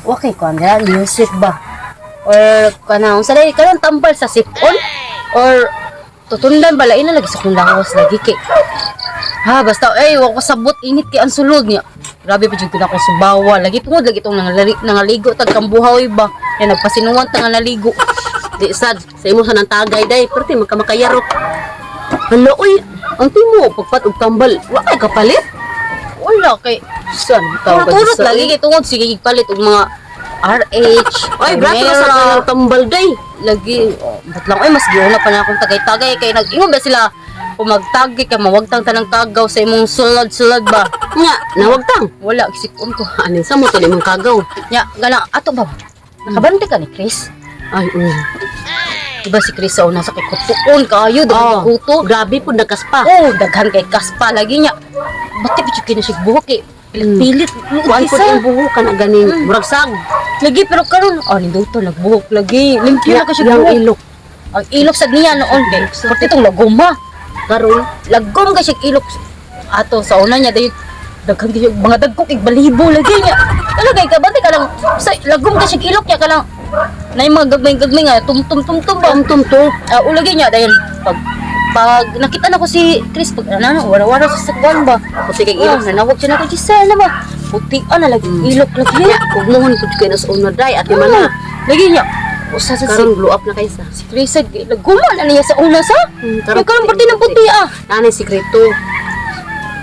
Okay ko ang music ba? Or kanang sa dai karon tambal sa sipon or tutundan bala ina lagi sa kung lawas lagi kay ha basta wa ko sabot init kay ang sulod niya. Grabe pa jud ko subawa lagi tungod lagi tong nangaligo tag kambuhaw ba. Yan nagpasinuwan tang naligo. Di sad sa imo sa nang tagay day, perti magkamakayarok. Hala oy, ang timo pagpat og tambal, wa kay kapalit. Wala kay San taw ka turot sa lagi kay tungod sige palit og mga RH. Ay, brato na sa kanang tambal day. Lagi but lang mas giuna pa na akong tagay-tagay kay nag-ingon ba sila kung magtagi ka mawagtang tanang tagaw sa imong sulod-sulod ba. Nya, nawagtang. Wala isipon ko. Anin sa mo to nimong kagaw. Nya gana ato ba? Nakabante ka ni Chris? Ay, Diba si Chris sa una sa kay kutuon kayo daghan kuto. Grabe po nagkaspa. Oh, daghan kay kaspa lagi niya. Bati pa kini siya buhok kay pilit. Kuan po yung buhukan na ganing murag sag. Lagi pero karon ninduto nagbuhok lagi. Limpyo na ka siya Yung buhok. ilok. Ang ilok sa niya noon kay pati itong lagoma. Karon, Lagom ka siya ilok ato sa una niya dayon daghan kay mga dagko kay balibo lagi niya. Talaga ka ka lang sa lagom ka siya ilok niya ka lang. Na yung mga gagmay nga tum-tum ba? tum-tum to. Ulagi niya dahil pag nakita na ko si Chris pag wara-wara sa sakwan ba. Puti kay ilok. Nanawag siya na ko Giselle na ba. Putian na lagi ilok lagi niya. Ug mohon pud kay nas una day ati man na. Lagi niya. Usa sa Karon blow up na kaysa. si Chris laguma na niya sa una sa. karon Karon parti ng puti Nanay sikreto.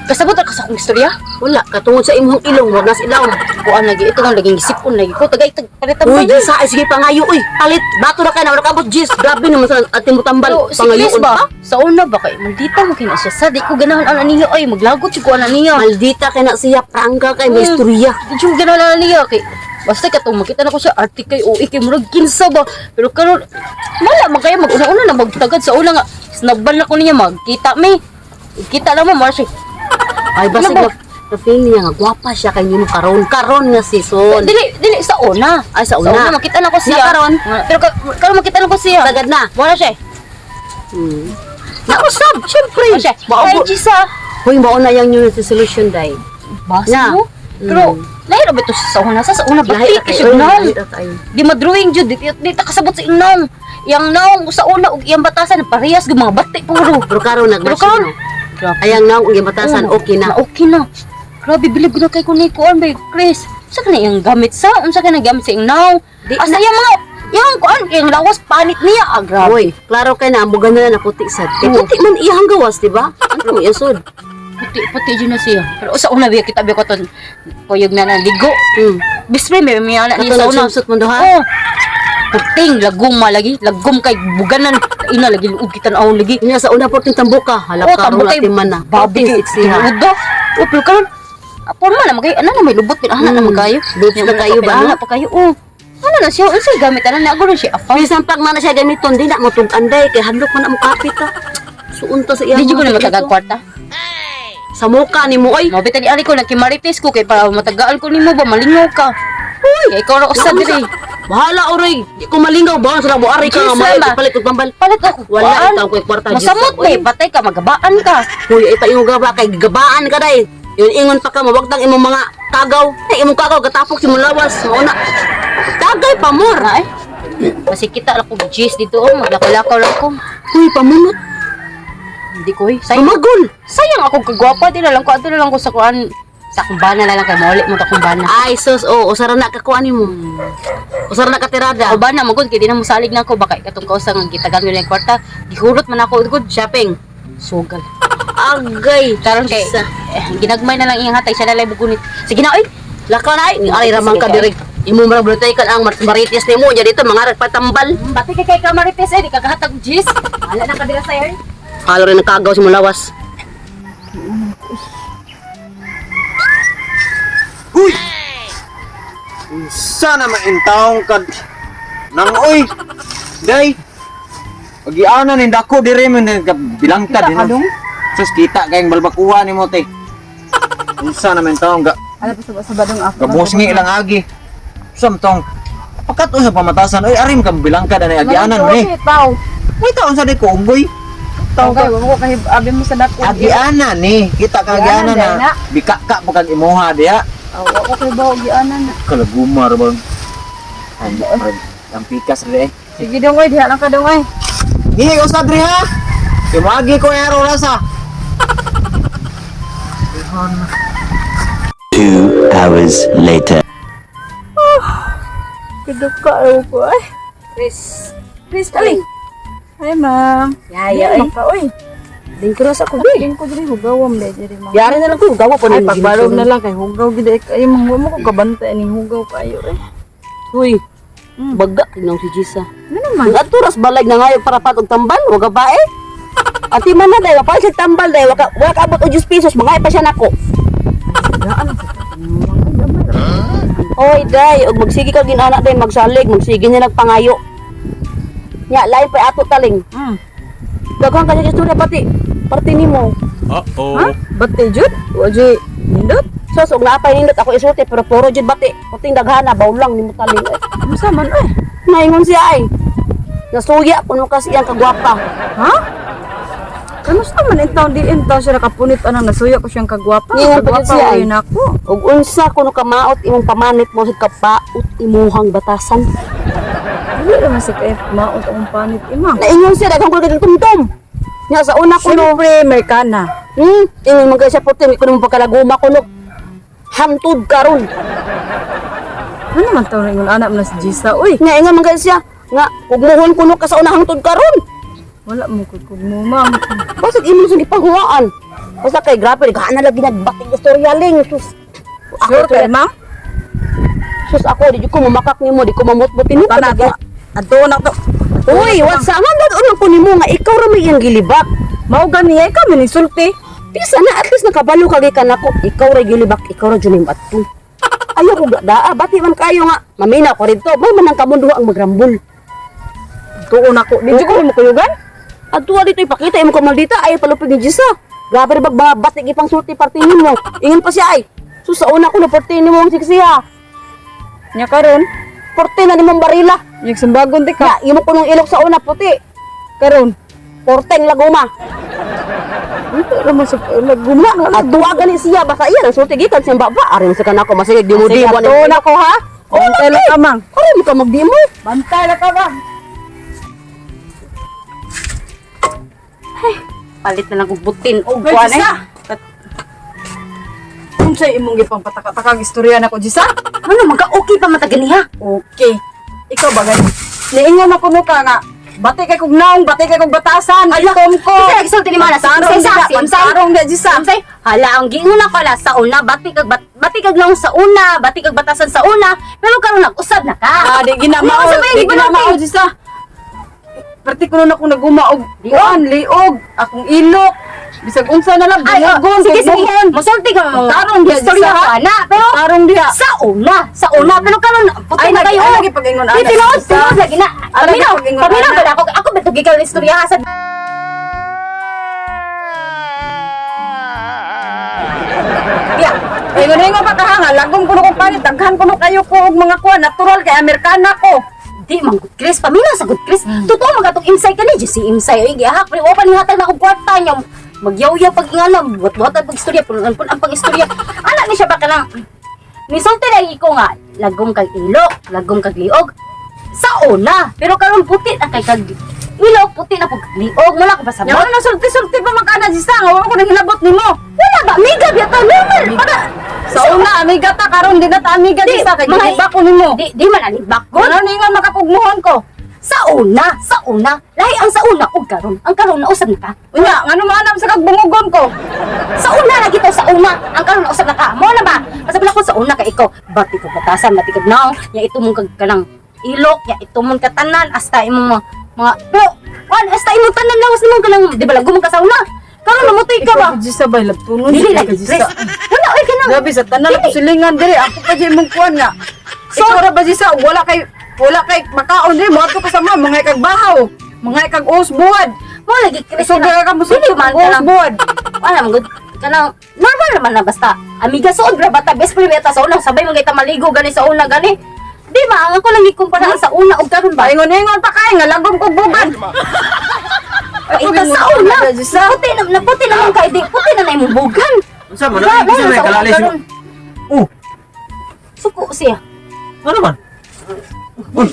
Kasabot ka sa akong istorya. Wala katungod sa imong ilong wag nas ilaw. Kuan lagi ito kang laging isipon lagi ko tagay palitan ba Uy, yun. sa sige pangayo uy. Palit bato ra kay na wala kabot jis. Grabe naman sa ating mo tambal. Pero si Chris ba? Sa una ba kay maldita mo kina siya sa di ko ganahan ana niya ay maglagot si ko ana niya. Maldita kay na siya prangka kay may istorya. Di yung ganahan ana niya kay basta katong makita na ko siya arte kay o ikay murag kinsa ba. Pero karon wala man kaya mag-una-una na magtagad sa una nga. Snagbal na ko niya magkita may. Kita lang mo Marcy. Ay basta Ano ba? na feel niya nga gwapa siya kay nimo karon nga season. Dili sa una. Ay sa Sa una. una makita na ko siya. Nga karon? Pero karon makita na ko siya. Tagad na. Wala siya. Nausab, syempre. Wala siya. Maabo. Ay, Gisa. Hoy, mao na yang new solution day. Basta Na. mo. Pero lahi ra ba ito sa una sa una Lahi lahi ra kay siya nang. lahi ra kayo. Di madrawing jud di ta kasabot sa inong. Yang naong sa una ug iyang batasan parehas gyud mga bati puro. Pero karon Pero nagmatch karon na. Ayang naong ug batasan okay na. Okay na. Grabe bilib na kay kun kuan ba Chris. Unsa ka na iyang gamit sa? Unsa ka na gamit sa inaw? Di Asa na- yang mga yang kuan yung lawas panit niya grabe. Hoy, klaro kay na ambugan na na puti sad. Kay puti man iyang gawas, di ba? Ano mo yasod? Puti jud na siya. Pero sa una biya kita biya ko ton kuyog na naligo. Bispray may ana niya sa una. Kato mo do ha? Oh. Puting laguma lagi, lagum kay buganan. Ina lagi luog kita na lagi. Inya sa una porting tambuka, halap ka ro natin man na. Babi kay siya. tinudo. O pero karon apo man na magay ana na may lubot pin ana na magayo. Lubot na kayo ba, no? Ana pa kayo. Oh. Ano na siya? Unsa gamit ana na aguro siya afam. Bisan pag man na siya gamiton, di na mo tug-anday kay hadlok man na mo kapit ka. Suunta sa iyang. Di ko na mga matagag dito. kwarta. Sa muka ni mo oy. Mabita ni ali ko nagkimarites ko kay para matagaan ko nimo ba malingaw ka. Uy, ikaw ra usa diri. Bahala oray. Di ko malingaw ba sa mo ari ka nga Jis, may ba? palit og pambal. Palit ako. Wala Kuan. itaw ko'y kwarta Jis. Masamot Oy. ba? Patay ka, magabaan ka. Hoy, ita yung gaba kay gabaan ka day. Yun ingon pa ka mawagtang imong mga kagaw. Ay imong kagaw gatapok si mo lawas. Mauna. Dagay pa mor. Ay, kasi kita lang ko Jis dito. Oh, maglakaw-lakaw lang ko. Hoy, pamunot. Hindi ko eh. Sayang, Pamagol. sayang ako kagwapa. Di na lang ko. Ato na lang ko sa kuan. Sa kumbana na lang kay maulit mo ta kumbana. Ay sus, oh, usara na kakuan nimo. Usara na katirada. Kumbana, magod. Kaya di na musalig na ako. Baka katong kausa nga gitagan nyo na yung kwarta. Gihurot man ako. Good. Shopping. Sugal. Agay. Karon kay Isa. ginagmay na lang iyang hatay. Siya na lang bugunit. Sige na, oy. Laka na ay. Ari ramang ka Sige, direk. Imo man blutay ka ang marites nimo. Jadi ito mga patambal. Bati kay Kamarites eh. Di ka kahatag Jis. Wala na ka dira sa yun. Halo rin ang kagaw si mo lawas. Uy! Sana maintaong kad nang uy. Day. Pagiana ni dako dire man bilangta din. Sus kita kayong balbakuha ni mo te. Unsa na maintaong ga Ano pa sa badong ako? gabosngi ilang agi. Samtong pakat sa pamatasan oy arim ka bilangka na agianan mo eh. Tao. May taon sa di ko umboy. Tao kayo, wag mo kahit abi mo sa dako. Agianan ni kita ka agianan Agianan, na bika ka pagag imuha diha. Wag ko kayo ba agianan na. Kalagumar bang. Ang pikas rin eh. Sige dong oy, diha lang ka dong oy. Di ko sa dre ha. Tumagi ko yung rasa. 2 hours later. Keduka ko ay. Chris kali. Ay ma'am. Yaya ay. Maka oy. Dingkros ako Din ko diri hugawam le diri ma'am. Yari na lang ko gawa po Ay ni pagbalog na lang kay hugaw gid ay mangwa mo ko kabantay ni hugaw kayo eh. Uy. Baga tinong si Jisa. Ano naman? Ang aturas balag na ngayon para patog tambal, wag ba eh? Ati man na dahil, wapal siya tambal dahil, waka abot o 10 pesos, mga pa siya nako. Gaan sa Oy, day, og magsige ka ginana day, magsalig, magsige niya nagpangayo. Nya, lain pa ato taling. Daghang ka sa istorya pati, parti nimo. Ha? Bate jud? Waji nindot? So, og naapay nindot ako isulti, pero puro jud bati. Pating daghana, bawlang nimo taling. Unsa man oy? Naingon siya ay. Nasuya, puno kasi iyang kagwapa. Ha? Kamusta man intaw di intaw siya nakapunit anang nasuya ko siyang kagwapa. Ngayon pa siya ay. Yun ako. Og unsa kuno ka maot imong pamanit mo sa kapaot imuhang batasan. Dili naman si kay maot akong panit imang. Naingon siya daghang ko tumtom. Nya sa una kuno. Siyempre may kana. Ingon man kay siya puti kuno mo pagkalaguma kuno. Hamtud karon. Ano man taw ingon anak mo na si Jisa uy. Nya ingon man kay siya nga ugmuhon kuno ka sa una hangtud karon. Wala mo kugkog mo ma'am. Basig imo sa gipahuwaan. Basta kay grabe gaana lagi nagbating istoryaling. Sus. Sure kay ma'am? Sus ako di ko mamakak nimo, di ko mamutbutin mo. Kana to. Adto na to. Uy, what's man dad unang ko nimo nga ikaw ra may iyang gilibak. Mao gani ay ka minisulti. Bisa na at least nakabalo kagay kanako. Ikaw ra gilibak, ikaw ra juning batun. Ayo ko daa, bati man kayo nga. Mamina ko rito, may man ang kamundo ang magrambol. Tuon ako. Di ko mo kuyugan. At tuwa dito ipakita imo kamal dito ay palupig ni Jisa. Grabe ba batik ipang sulti party nimo. Ingon pa siya ay. So sa una ko na party nimo ang siksiya. Nya karon, Porte na nimong barila. yung sumbagon di Ya, ka. imo ko nung ilok sa una puti. Karon, Porteng laguma. ito naman sa laguma. At tuwa gani siya baka iya ang sulti gikan sa baba. Arin sa kanako masigig di mo di mo. Tuon ako ha. Bantay lang ka mang. Arin mo ka magdimo. Bantay lang ka bang. Palit na lang kong butin o Hoy, kuwan Jisa! Kung sa'yo imong gipang pataka-takang istorya na ko, Jisa? Ano magka-okay pa mataganiha? Okay. Ikaw ba gani? Niingon ako no ka nga. Bati kay kog naong, bati kay kog batasan. Ala, Itom ko. kasi nagsulti ni Mana, Tarong simsay, di simsay. Tarong di, Jisa. Samsay, hala ang giingon ako la sa una, bati kag lang sa una, bati kag batasan sa una, pero karon nag-usab na ka. Ah, di ginamao. Ano, sabi, Di di ginamao, ba Jisa. Partikulo na akong nagumaog. Lion, liog. Akong ilok. Bisag unsa na lang. Ay, Binagon. sige, sige. Binagon. Musulti ka mga Tarong di, istorya Jisa. ka na, pero Tarong diha. sa una, pero karon puti Ay, na kayo. ay, lagi pag-ingon, Di, ana, tinood, Jisa. tinood, lagi na. Ay, lagi Paminaw, pag-ingon, paminaw ana. ba na ako ba ito gigal istorya sa Yeah. Ingon-ingon pa ka nga. Lagom ko na kong panit. Daghan ko na kayo ko og mga kuha. Natural kay Amerikana ko. Di man good Chris, paminaw sa good Chris. Totoo magatong insay ka ni si insay ay gihak pero wa pa ni hatag na og kwarta niya. Magyaw-yaw pag ingana, buhat-buhat pag istorya, punuan pun ang pang istorya. Ana ni siya ba kanang nisulti lagi ko nga lagom kag ilok, lagom kag liog. Sa una, pero karon puti na kay kag ilok, puti na pag liog, wala ko pa Yaw sabot. na sulti-sulti pa makana si Sang. Wa ko nang hilabot nimo. Wala ba amiga biyata normal para Sa una amiga ta karon di na ta amiga Di, di sa kay mga- giba ko nimo. di man alibak ko. Ano ningon makapugmuhon ko? Sa una, lahi ang sa una ug karon. Ang karon na usab na ka. Unya, ngano manam sa kagbungugon ko? Sa una lagi to sa una. Ang karon na usab na ka. Mo na ba? Masabi ko sa una ka ikaw, bati ko batasan, bati ko naong, ya ito mong kanang ilok, ya ito mong katanan, hasta imong mga pero hasta imong tanan lawas nimong kanang di ba lagom ka sa una. Karon namutoy ka ba? Ikaw Jisa bay labtunon Dili ka lagi Jisa. Chris. Wala oy kanang. Grabe sa tanan ako silingan diri. Ako pa jay mong kuan nga. So, ikaw ra ba Jisa? Wala kay makaon diri mo ato ka sa mga kag bahaw. Mga kag usbuad. Mo lagi Chris. So, kaya ka mo sa Dili man kanang usbuad. wala man good kanang normal naman na basta. Amiga suod ra bata best friend beta sa una sabay mga kita maligo gani sa una gani. Di ba? Ang ako lang ikumpara sa una ug karon ba? Paingon-ingon pa kay nga lagom ko bugad. Ito sa una. Puti naman kay di. Puti na imong bugan. Unsa man Wala, na isa wala, may sa kalalis. karon. Oh, Suko siya. ano man? Uy.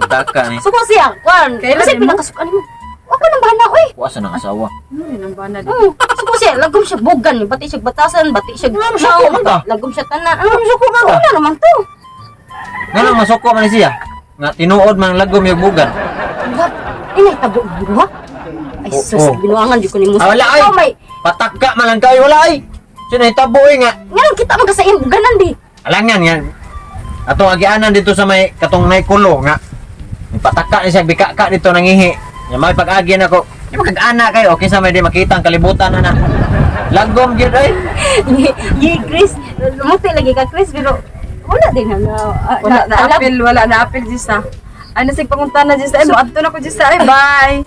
Taka ni. Suko siya, kwan. Kailan Kasi mo? pinakasukan mo. Ako nang bahala, oy. Kuwasa ng asawa. Ang bana di. Suko siya, lagom siya bugan. Bati siya batasan, bati siya suko man ta? Lagom siya tanan. Ano suko ka? Wala naman to. Nga lang masuko man siya. Nga tinuod man lagom yung bugan. What? Inay, tabo mo ha? Ay, Oo. sus, binuangan di ko ni Musa. Ah, wala ay. Ikaw may, Pataka man lang kayo wala ay. Sino itabo nga. ngayon kita magkasain, buganan di. Alangan yan. Ato agianan dito sa may katong may kulo nga. Pataka ni siya bikaka dito nangihi. Nga may pag-agi na ko. Yung kag-ana kayo okay sa may di makita ang kalibutan na na. Lagom gyud ay. Ye, Chris. Lumuti lagi ka, Chris, pero wala din na. Wala na apil Jisa. Ano sig pangunta na Jisa? Ay mo adto na ko Jisa. Ay bye.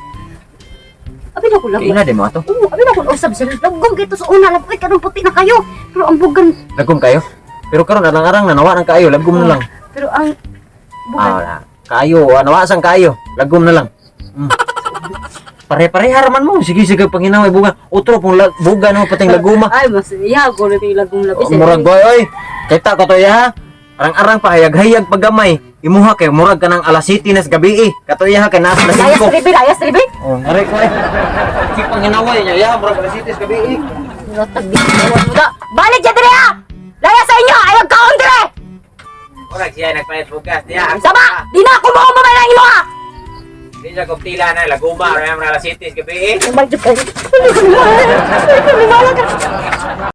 Abi na ko lang. Kaya na di mo ato. Oo, abi na ko usab sa lagom kito sa una lang. Ay, kanong puti na kayo. Pero ang bugan, Lagom kayo. Pero karon arang-arang na nawa ng kayo, lagom na lang. pero ang bugan. Ah, kayo, nawasan kayo. Lagom na lang. Pare-pareha raman mo. Sige panginaway buga. Utro pong buga no pating laguma. Ay, mas iya ko rin yung lagong labis. Murag boy oy. Kita ko to ya. Arang-arang pa hayag-hayag paggamay. Imuha kay murag ka ng alas 7 nas gabi. Kato ya kay nas alas Layas 5. ribi, layas ribi. Oh, ngare ko eh. Si panginaway niya ya murag alas 7 gabi. Rotag di ko mo da. Balik dyan dire ha! Layas sa inyo! Ayaw kaon dire! Murag siya nagpalit bugas niya. Sama! Di na ako mo mamay imo ha! Di siya kuptila na laguma ra alas 7 gabi. Umay dyan kayo. Hindi ko niwala ka.